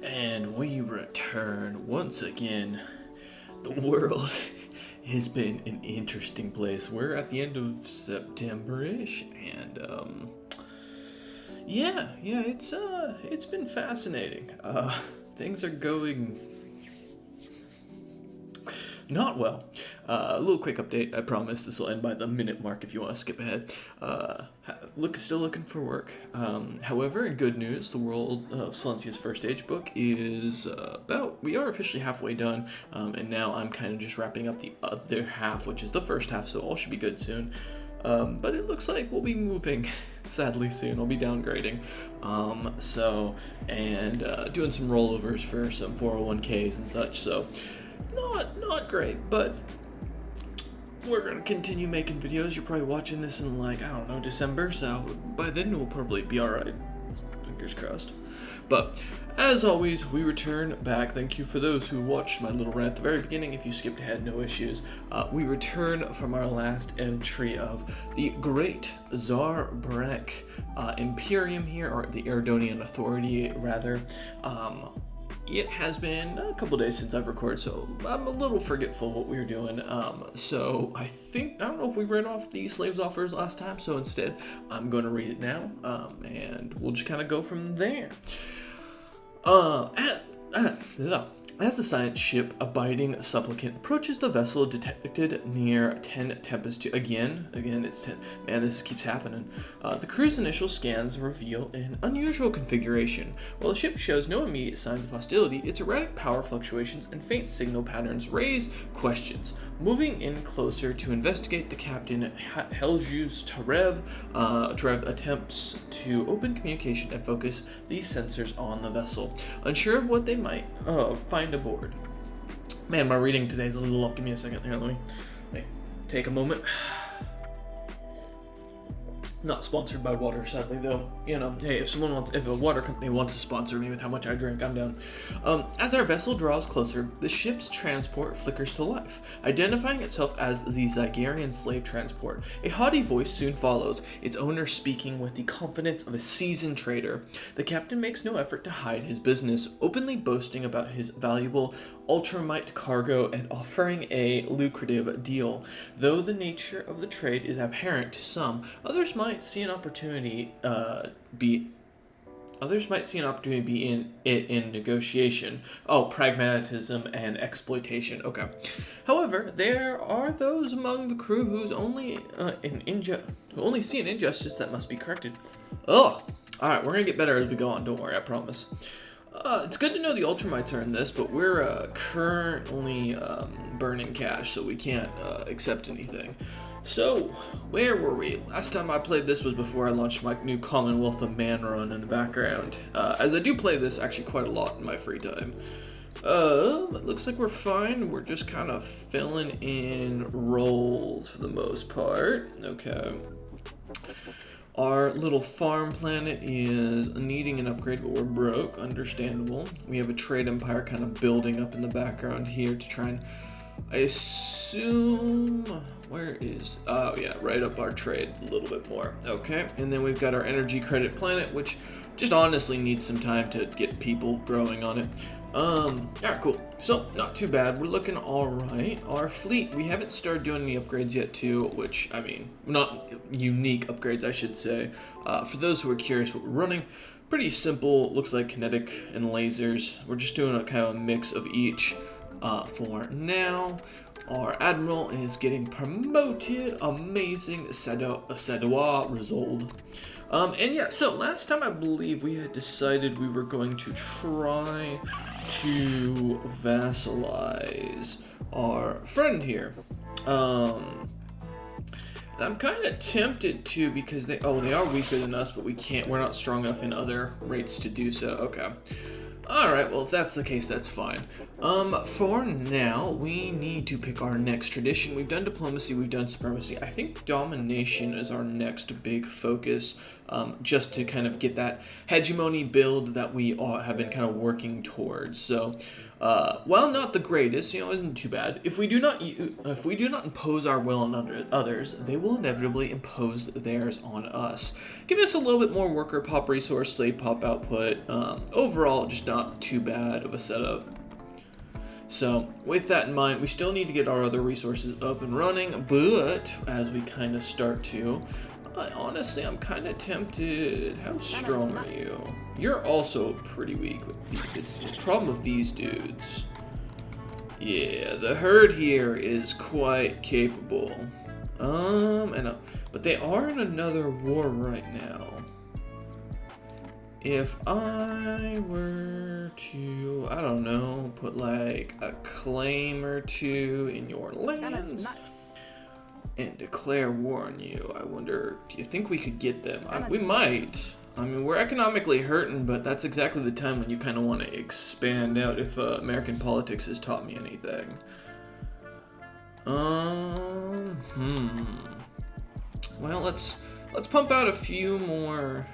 And we return once again. The world has been an interesting place. We're at the end of September-ish, and it's been fascinating. Things are going not well. A little quick update. I promise this will end by the minute mark if you want to skip ahead. Still looking for work. However, in good news, the world of Silencia's first stage book is we are officially halfway done, and now I'm kind of just wrapping up the other half, which is the first half, so all should be good soon. But it looks like we'll be moving, sadly, soon. I'll be downgrading. Doing some rollovers for some 401ks and such, so not great, but we're going to continue making videos. You're probably watching this in December, so by then we'll probably be alright. Fingers crossed. But as always, we return back. Thank you for those who watched my little rant at the very beginning. If you skipped ahead, no issues. We return from our last entry of the Great Tsar Brek Imperium here, or the Eridonian Authority, rather. It has been a couple days since I've recorded, so I'm a little forgetful what we were doing. So I don't know if we read off the slaves offers last time, so instead I'm going to read it now, and we'll just kind of go from there. As the science ship Abiding Supplicant approaches the vessel detected near 10 Tempest 2, again, it's 10, man, this keeps happening. The crew's initial scans reveal an unusual configuration. While the ship shows no immediate signs of hostility, its erratic power fluctuations and faint signal patterns raise questions. Moving in closer to investigate, the captain, Heljus Tarev attempts to open communication and focus these sensors on the vessel. Unsure of what they might find aboard. Man, my reading today is a little off. Give me a second here. Let me take a moment. Not sponsored by water, sadly, though. You know, hey, if a water company wants to sponsor me with how much I drink, I'm down. As our vessel draws closer, the ship's transport flickers to life, identifying itself as the Zygarian slave transport. A haughty voice soon follows, its owner speaking with the confidence of a seasoned trader. The captain makes no effort to hide his business, openly boasting about his valuable ultramite cargo and offering a lucrative deal. Though the nature of the trade is apparent to some, others might see an opportunity be in negotiation. Pragmatism and exploitation. Okay. However, there are those among the crew who only see an injustice that must be corrected. Ugh. All right, we're gonna get better as we go on. Don't worry, I promise. It's good to know the Ultramites are in this, but we're currently burning cash, so we can't accept anything. So, where were we? Last time I played this was before I launched my new Commonwealth of Man run in the background, as I do play this actually quite a lot in my free time. It looks like we're fine. We're just kind of filling in roles for the most part. Okay. Our little farm planet is needing an upgrade, but we're broke. Understandable. We have a trade empire kind of building up in the background here to try and, I assume, right up our trade a little bit more. Okay, and then we've got our energy credit planet, which just honestly needs some time to get people growing on it. Alright, cool. So, not too bad. We're looking alright. Our fleet, we haven't started doing any upgrades yet too, which, I mean, not unique upgrades, I should say. For those who are curious what we're running, pretty simple. Looks like kinetic and lasers. We're just doing a kind of a mix of each for now. Our admiral is getting promoted. Amazing. Sedawa Resolved. So last time I believe we had decided we were going to try to vassalize our friend here. And I'm kind of tempted to, because they are weaker than us, but we're not strong enough in other rates to do so. Okay. Alright, well, if that's the case, that's fine. For now, we need to pick our next tradition. We've done diplomacy, we've done supremacy. I think domination is our next big focus, just to kind of get that hegemony build that we have been kind of working towards. So, while not the greatest, isn't too bad. If we do not impose our will on others, they will inevitably impose theirs on us. Give us a little bit more worker pop resource, slave pop output. Overall, just not too bad of a setup. So with that in mind, we still need to get our other resources up and running, but as we kind of start to, honestly, I'm kind of tempted. How strong are you? You're also pretty weak. It's the problem with these dudes. Yeah, the herd here is quite capable. But they are in another war right now. If I were to, I don't know, put like a claim or two in your lands and declare war on you, I wonder, do you think we could get them? We might. I mean, we're economically hurting, but that's exactly the time when you kind of want to expand out if American politics has taught me anything. Well, let's pump out a few more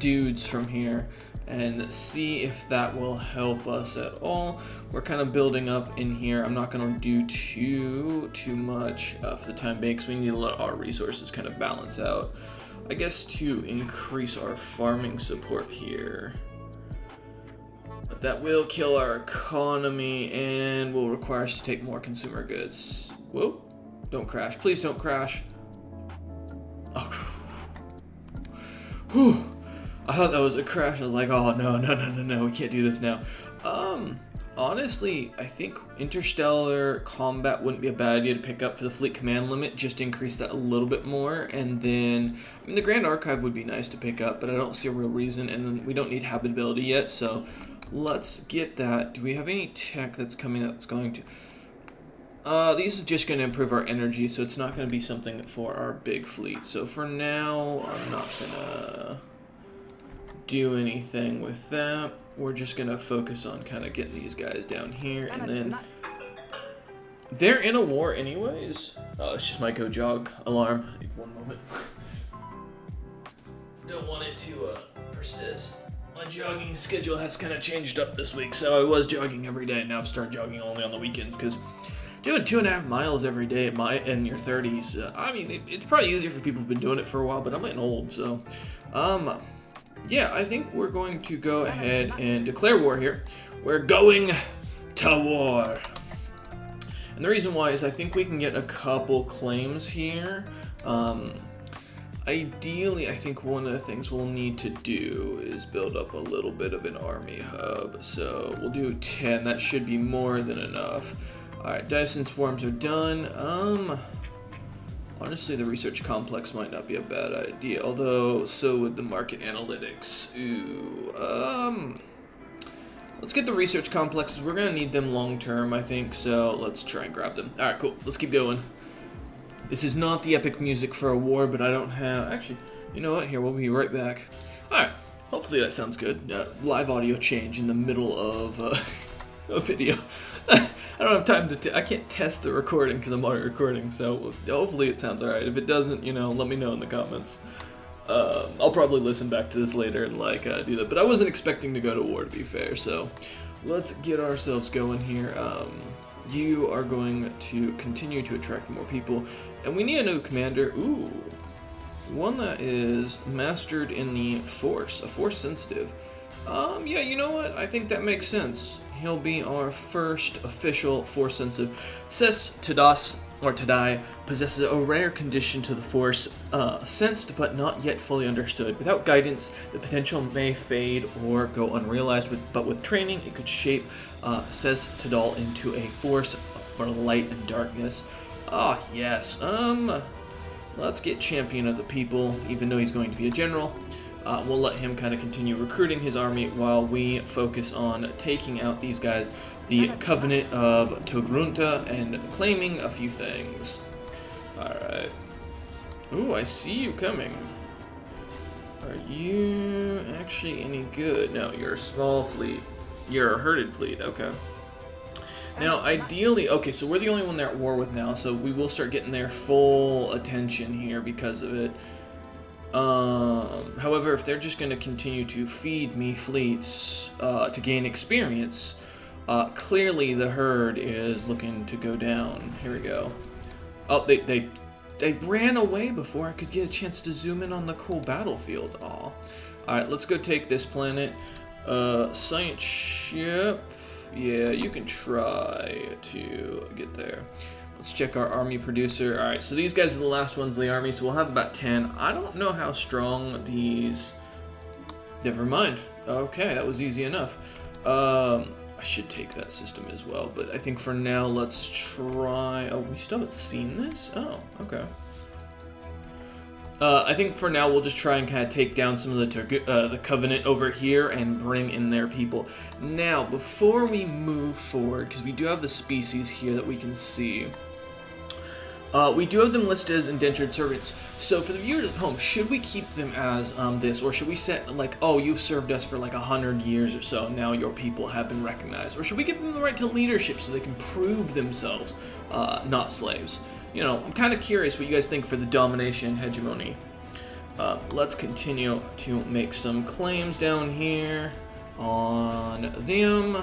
dudes from here and see if that will help us at all. We're kind of building up in here. I'm not going to do too much for the time being, because we need to let our resources kind of balance out. I guess to increase our farming support here. But that will kill our economy and will require us to take more consumer goods. Whoa, don't crash. Please don't crash. Oh. Whew. I thought that was a crash. I was like, oh, no, we can't do this now. Honestly, I think interstellar combat wouldn't be a bad idea to pick up for the fleet command limit, just increase that a little bit more. And then, I mean, the Grand Archive would be nice to pick up, but I don't see a real reason. And then we don't need habitability yet, so let's get that. Do we have any tech that's coming that's going to... These is just going to improve our energy, so it's not going to be something for our big fleet. So for now, I'm not going to do anything with that. We're just going to focus on kind of getting these guys down here, and then they're in a war anyways. Oh, it's just my go jog alarm. One moment. Don't want it to persist. My jogging schedule has kind of changed up this week, so I was jogging every day. Now I've started jogging only on the weekends, because doing 2.5 miles every day in your 30s, I mean, it's probably easier for people who've been doing it for a while, but I'm getting old, so, yeah, I think we're going to go ahead and declare war here. We're going to war. And the reason why is I think we can get a couple claims here. Ideally, I think one of the things we'll need to do is build up a little bit of an army hub. So we'll do 10. That should be more than enough. Alright, Dyson swarms are done. Honestly, the research complex might not be a bad idea, although so would the market analytics. Ooh, let's get the research complexes. We're gonna need them long term, I think, so let's try and grab them. Alright, cool. Let's keep going. This is not the epic music for a war, but I don't have... Actually, you know what? Here, we'll be right back. Alright, hopefully that sounds good. Live audio change in the middle of a video. I don't have time to... I can't test the recording because I'm already recording, so hopefully it sounds alright. If it doesn't, you know, let me know in the comments. I'll probably listen back to this later and, like, do that. But I wasn't expecting to go to war, to be fair, so let's get ourselves going here. You are going to continue to attract more people, and we need a new commander. Ooh, one that is mastered in the Force, a Force sensitive. Yeah, you know what? I think that makes sense. He'll be our first official Force sensitive. Says Tadas, or Tadai, possesses a rare condition to the Force, sensed but not yet fully understood. Without guidance, the potential may fade or go unrealized, but with training, it could shape, says Tadal, into a force for light and darkness. Ah, yes. Let's get Champion of the People, even though he's going to be a general. We'll let him kind of continue recruiting his army while we focus on taking out these guys, the Covenant of Togrunta, and claiming a few things. Alright. Ooh, I see you coming. Are you actually any good? No, you're a small fleet. You're a herded fleet, okay. Now, ideally, okay, so we're the only one they're at war with now, so we will start getting their full attention here because of it. However, if they're just going to continue to feed me fleets to gain experience, clearly the herd is looking to go down. Here we go. Oh, they ran away before I could get a chance to zoom in on the cool battlefield. Aw. Alright, let's go take this planet. Science ship. Yeah, you can try to get there. Let's check our army producer. All right, so these guys are the last ones in the army, so we'll have about 10. I don't know how strong these... Never mind. Okay, that was easy enough. I should take that system as well, but I think for now, let's try... Oh, we still haven't seen this? Oh, okay. I think for now, we'll just try and kind of take down some of the Covenant over here and bring in their people. Now, before we move forward, because we do have the species here that we can see, we do have them listed as indentured servants. So for the viewers at home, should we keep them as this, or should we set like, oh, you've served us for like 100 years or so, now your people have been recognized, or should we give them the right to leadership so they can prove themselves not slaves? You know, I'm kind of curious what you guys think for the domination hegemony. Let's continue to make some claims down here on them.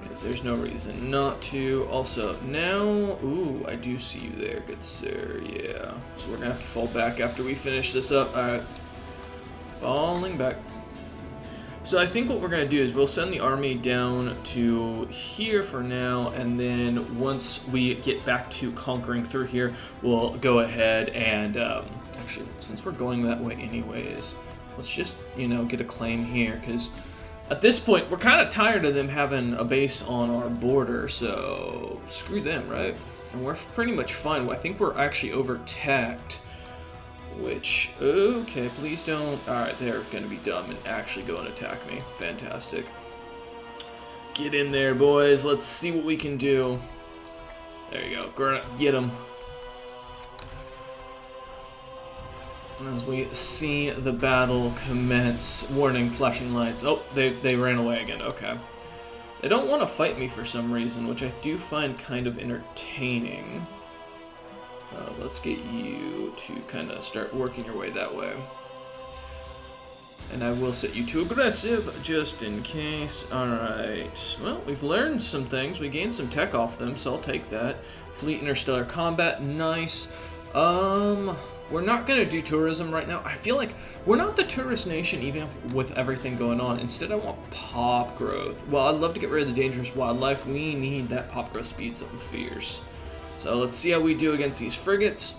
Because there's no reason not to. Also, now, ooh, I do see you there, good sir, yeah. So we're going to have to fall back after we finish this up. Alright, falling back. So I think what we're going to do is we'll send the army down to here for now, and then once we get back to conquering through here, we'll go ahead and, actually, since we're going that way anyways, let's just, you know, get a claim here, because at this point, we're kind of tired of them having a base on our border, so screw them, right? And we're pretty much fine. I think we're actually over-tacked. Which, okay, please don't. Alright, they're going to be dumb and actually go and attack me. Fantastic. Get in there, boys. Let's see what we can do. There you go. Get them. And as we see the battle commence, warning, flashing lights. Oh, they ran away again. Okay. They don't want to fight me for some reason, which I do find kind of entertaining. Let's get you to kind of start working your way that way. And I will set you to aggressive, just in case. Alright. Well, we've learned some things. We gained some tech off them, so I'll take that. Fleet interstellar combat, nice. We're not going to do tourism right now. I feel like we're not the tourist nation, even with everything going on. Instead, I want pop growth. Well, I'd love to get rid of the dangerous wildlife. We need that pop growth speed something fierce. So let's see how we do against these frigates.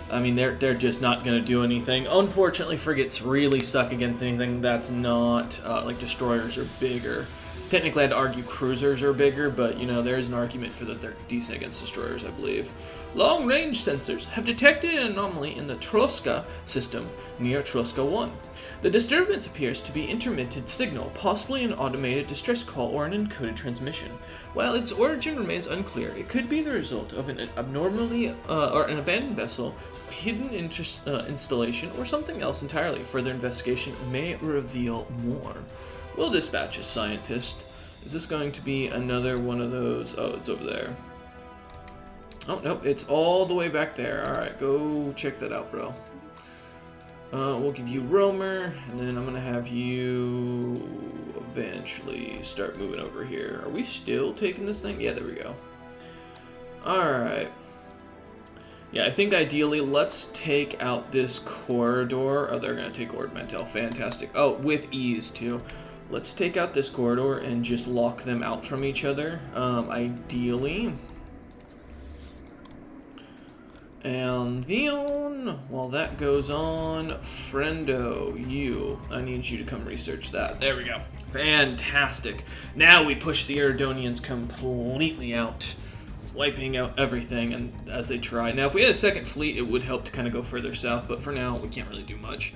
I mean, they're just not going to do anything. Unfortunately, frigates really suck against anything that's not, like destroyers are bigger. Technically, I'd argue cruisers are bigger, but, you know, there's an argument for that they're decent against destroyers, I believe. Long-range sensors have detected an anomaly in the Troska system near Troska 1. The disturbance appears to be intermittent signal, possibly an automated distress call or an encoded transmission. While its origin remains unclear, it could be the result of an abnormally or an abandoned vessel, a hidden installation, or something else entirely. Further investigation may reveal more. We'll dispatch a scientist. Is this going to be another one of those? Oh, it's over there. Oh, nope, it's all the way back there. Alright, go check that out, bro. We'll give you roamer, and then I'm going to have you eventually start moving over here. Are we still taking this thing? Yeah, there we go. Alright. Yeah, I think ideally, let's take out this corridor. Oh, they're going to take Ord Mantell. Fantastic. Oh, with ease, too. Let's take out this corridor and just lock them out from each other, ideally. And then, while that goes on, friendo, I need you to come research that. There we go. Fantastic. Now we push the Eridonians completely out, wiping out everything and as they try. Now, if we had a second fleet, it would help to kind of go further south, but for now, we can't really do much.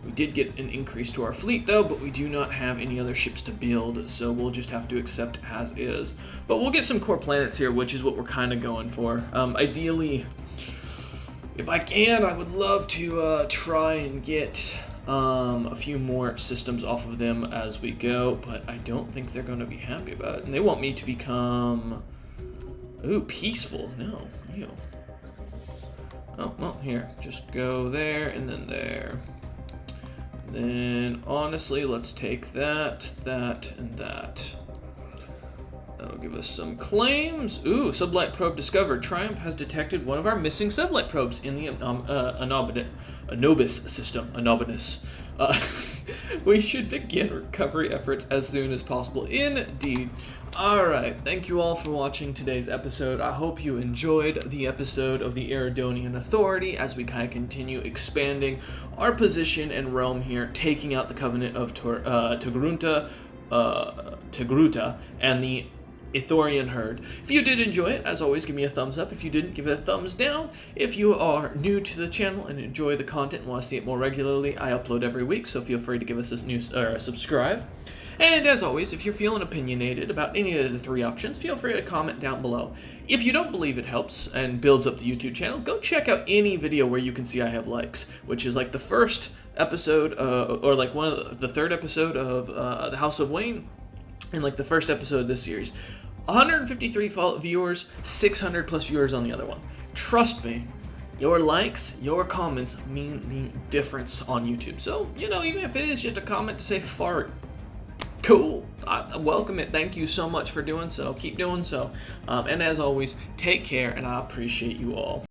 We did get an increase to our fleet, though, but we do not have any other ships to build, so we'll just have to accept as is. But we'll get some core planets here, which is what we're kind of going for. Ideally, if I can, I would love to try and get a few more systems off of them as we go, but I don't think they're going to be happy about it. And they want me to become... Ooh, peaceful. No, ew. Oh, well, here. Just go there and then there. Then, honestly, let's take that, and that. That'll give us some claims. Ooh, sublight probe discovered. Triumph has detected one of our missing sublight probes in the Anubis system. Anubis. We should begin recovery efforts as soon as possible. Indeed. Alright, thank you all for watching today's episode. I hope you enjoyed the episode of the Eridonian Authority as we kind of continue expanding our position and realm here, taking out the Covenant of Togruta and the Ithorian herd. If you did enjoy it, as always, give me a thumbs up. If you didn't, give it a thumbs down. If you are new to the channel and enjoy the content and want to see it more regularly, I upload every week, so feel free to give us a subscribe. And as always, if you're feeling opinionated about any of the three options, feel free to comment down below. If you don't believe it helps and builds up the YouTube channel, go check out any video where you can see I have likes, which is like the first episode, or like the third episode of the House of Wayne, and like the first episode of this series. 153 viewers, 600 plus viewers on the other one. Trust me, your likes, your comments mean the difference on YouTube. So, you know, even if it is just a comment to say fart, cool. I welcome it. Thank you so much for doing so. Keep doing so. And as always, take care, and I appreciate you all.